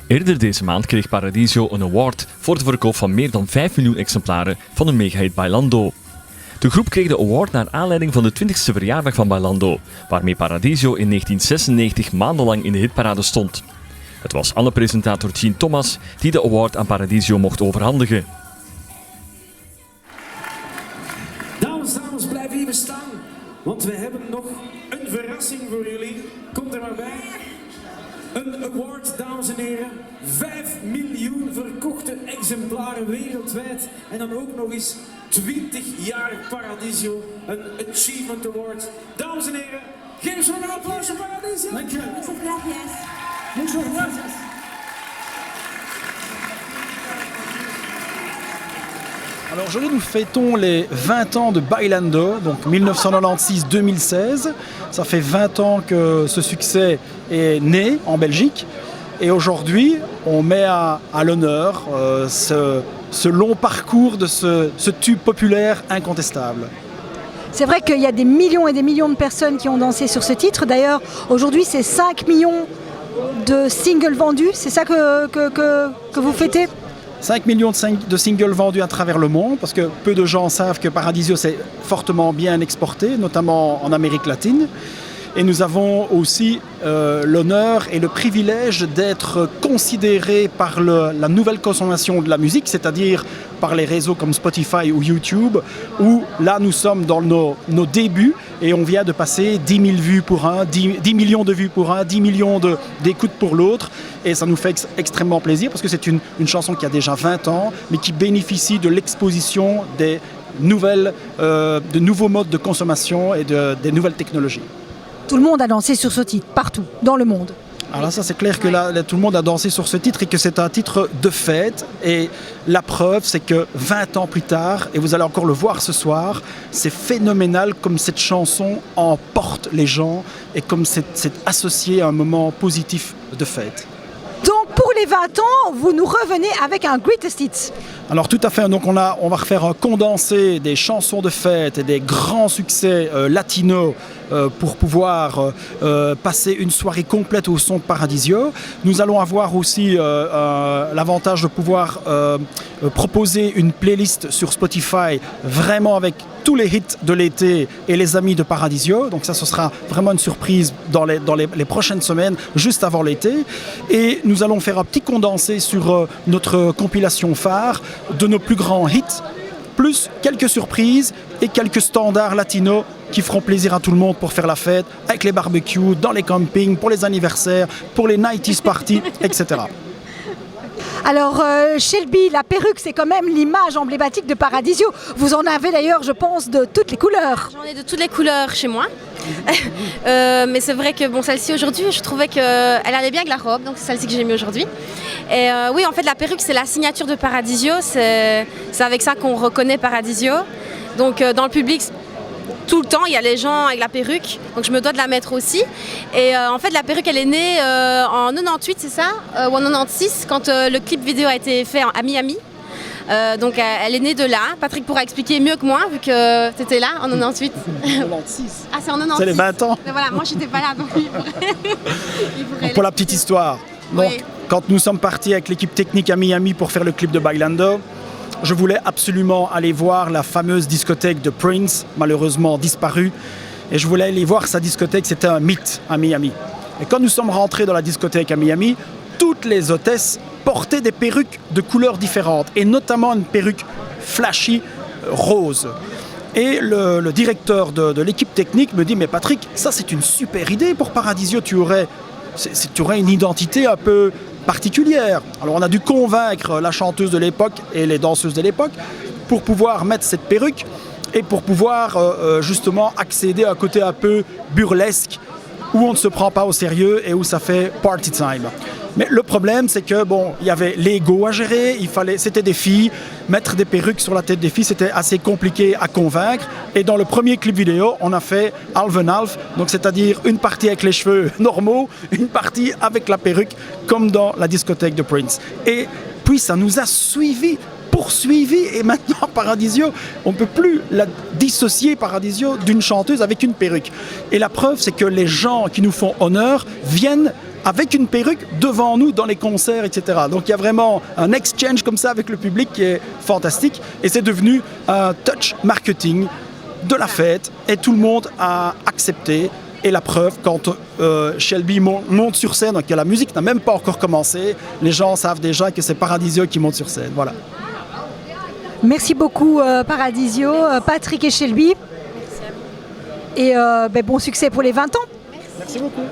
Eerder deze maand kreeg Paradiso een award voor de verkoop van meer dan 5 miljoen exemplaren van hun megahit Bailando. De groep kreeg de award naar aanleiding van de 20e verjaardag van Bailando, waarmee Paradiso in 1996 maandenlang in de hitparade stond. Het was Anne-presentator Jean Thomas die de award aan Paradiso mocht overhandigen. Dames en heren, blijf even staan, want we hebben nog een verrassing voor jullie. Komt er maar bij. Een award, dames en heren. 5 miljoen verkochte exemplaren wereldwijd. En dan ook nog eens 20 jaar Paradiso. Een Achievement Award. Dames en heren, geef ze nog een applaus voor Paradiso. Dank je. Muchas gracias. Alors aujourd'hui nous fêtons les 20 ans de Bailando, donc 1996-2016. Ça fait 20 ans que ce succès est né en Belgique. Et aujourd'hui on met à l'honneur ce long parcours de ce tube populaire incontestable. C'est vrai qu'il y a des millions et des millions de personnes qui ont dansé sur ce titre. D'ailleurs, aujourd'hui, c'est 5 millions de singles vendus. C'est ça que vous fêtez ? 5 millions de singles vendus à travers le monde, parce que peu de gens savent que Paradiso s'est fortement bien exporté, notamment en Amérique latine. Et nous avons aussi l'honneur et le privilège d'être considérés par la nouvelle consommation de la musique, c'est-à-dire par les réseaux comme Spotify ou YouTube, où là nous sommes dans nos débuts et on vient de passer 10 000 vues pour un, 10 millions de vues pour un, 10 millions d'écoutes pour l'autre. Et ça nous fait extrêmement plaisir parce que c'est une chanson qui a déjà 20 ans, mais qui bénéficie de l'exposition des de nouveaux modes de consommation et des nouvelles technologies. Tout le monde a dansé sur ce titre, partout, dans le monde. Alors là, ça c'est clair que là, tout le monde a dansé sur ce titre et que c'est un titre de fête. Et la preuve, c'est que 20 ans plus tard, et vous allez encore le voir ce soir, c'est phénoménal comme cette chanson emporte les gens et comme c'est associé à un moment positif de fête. Donc pour les 20 ans, vous nous revenez avec un Greatest Hits. Alors tout à fait, donc on va refaire un condensé des chansons de fête et des grands succès latinos pour pouvoir passer une soirée complète au son de Paradiso. Nous allons avoir aussi l'avantage de pouvoir proposer une playlist sur Spotify vraiment avec tous les hits de l'été et les amis de Paradiso. Donc ça, ce sera vraiment une surprise dans les prochaines semaines, juste avant l'été. Et nous allons faire un petit condensé sur notre compilation phare de nos plus grands hits, plus quelques surprises et quelques standards latinos qui feront plaisir à tout le monde pour faire la fête, avec les barbecues, dans les campings, pour les anniversaires, pour les 90s parties, etc. Alors Shelby, la perruque, c'est quand même l'image emblématique de Paradiso. Vous en avez d'ailleurs, je pense, de toutes les couleurs. J'en ai de toutes les couleurs chez moi. Mais c'est vrai que bon, celle-ci aujourd'hui, je trouvais qu'elle allait bien avec la robe, donc c'est celle-ci que j'ai mis aujourd'hui. Et oui, en fait, la perruque, c'est la signature de Paradiso. C'est avec ça qu'on reconnaît Paradiso. Donc dans le public, tout le temps, il y a les gens avec la perruque, donc je me dois de la mettre aussi. Et en fait, la perruque, elle est née en 98, c'est ça, ou en 96, quand le clip vidéo a été fait à Miami. Donc elle est née de là. Patrick pourra expliquer mieux que moi, vu que tu étais là en 98. 96. Ah, c'est en 96. C'est les 20 ans. Mais voilà, moi, je n'étais pas là, donc Pour la petite histoire, donc, oui. Quand nous sommes partis avec l'équipe technique à Miami pour faire le clip de Bailando, je voulais absolument aller voir la fameuse discothèque de Prince, malheureusement disparue. Et je voulais aller voir sa discothèque, c'était un mythe à Miami. Et quand nous sommes rentrés dans la discothèque à Miami, toutes les hôtesses portaient des perruques de couleurs différentes, et notamment une perruque flashy rose. Et le directeur de l'équipe technique me dit « Mais Patrick, ça c'est une super idée pour Paradiso, tu aurais une identité un peu particulière. » Alors on a dû convaincre la chanteuse de l'époque et les danseuses de l'époque pour pouvoir mettre cette perruque et pour pouvoir justement accéder à un côté un peu burlesque où on ne se prend pas au sérieux et où ça fait party time. Mais le problème, c'est que bon, il y avait l'ego à gérer, c'était des filles, mettre des perruques sur la tête des filles, c'était assez compliqué à convaincre. Et dans le premier clip vidéo, on a fait half and half, donc c'est-à-dire une partie avec les cheveux normaux, une partie avec la perruque, comme dans la discothèque de Prince. Et puis ça nous a poursuivi, et maintenant Paradiso, on ne peut plus la dissocier Paradiso d'une chanteuse avec une perruque. Et la preuve, c'est que les gens qui nous font honneur viennent avec une perruque devant nous dans les concerts, etc. Donc il y a vraiment un exchange comme ça avec le public qui est fantastique et c'est devenu un touch marketing de la fête et tout le monde a accepté. Et la preuve, quand Shelby monte sur scène, donc la musique n'a même pas encore commencé, les gens savent déjà que c'est Paradisio qui monte sur scène. Voilà. Merci beaucoup Paradisio, Patrick et Shelby. Et bon succès pour les 20 ans. Merci beaucoup.